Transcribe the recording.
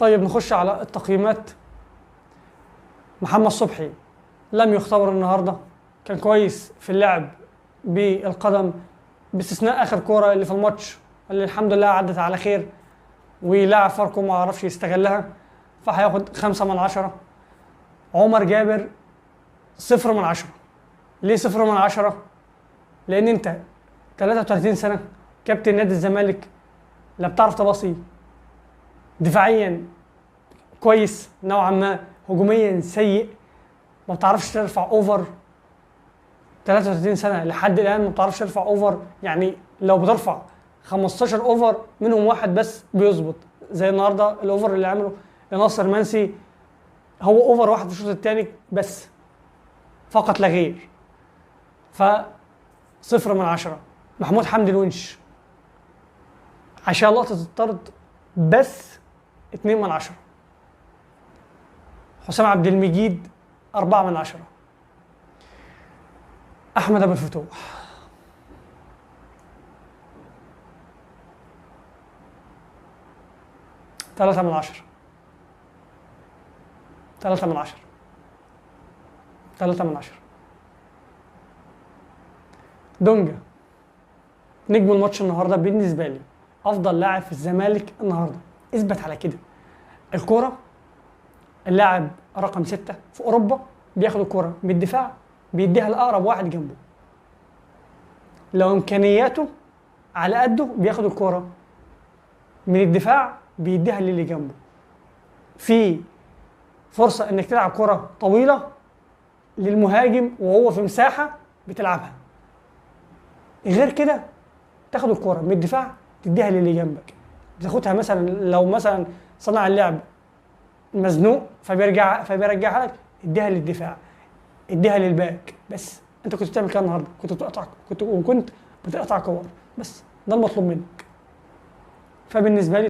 طيب نخش على التقييمات. محمد صبحي لم يختبر النهارده، كان كويس في اللعب بالقدم باستثناء اخر كوره اللي في الماتش اللي الحمد لله عدت على خير، ولاعب فاركو ما عرفش يستغلها فهياخد 5/10. عمر جابر 0/10. ليه 0/10؟ لان انت 33 سنه كابتن نادي الزمالك، لا بتعرف تباصي، دفاعيا كويس نوعا ما، هجوميا سيء، ما بتعرفش ترفع اوفر. 33 سنه لحد الان ما بتعرفش ترفع اوفر، يعني لو بترفع 15 اوفر منهم واحد بس بيظبط، زي النهارده الاوفر اللي عمله لناصر منسي هو اوفر واحد في الشوط الثاني بس، فقط لا غير. ف 0/10. محمود حمدي الونش عشان لقطه الطرد بس 2/10. حسام عبد المجيد 4/10. احمد ابو الفتوح 3/10. 3/10. 3/10. دونجا نجم الماتش النهارده بالنسبه لي، افضل لاعب في الزمالك النهارده، اثبت على كده. الكوره، اللاعب رقم 6 في اوروبا بياخد الكوره من الدفاع بيديها لاقرب واحد جنبه، لو امكانياته على قده بياخد الكوره من الدفاع بيديها للي جنبه. في فرصه انك تلعب كره طويله للمهاجم وهو في مساحه بتلعبها، غير كده تاخد الكوره من الدفاع تديها للي جنبك. بتاخدها مثلا لو مثلا صنع اللعب مزنوق فبيرجعها لك، اديها للدفاع، اديها للباك. بس انت كنت بتعمل كده النهارده، كنت بتقطع كور، بس ده المطلوب منك. فبالنسبه لي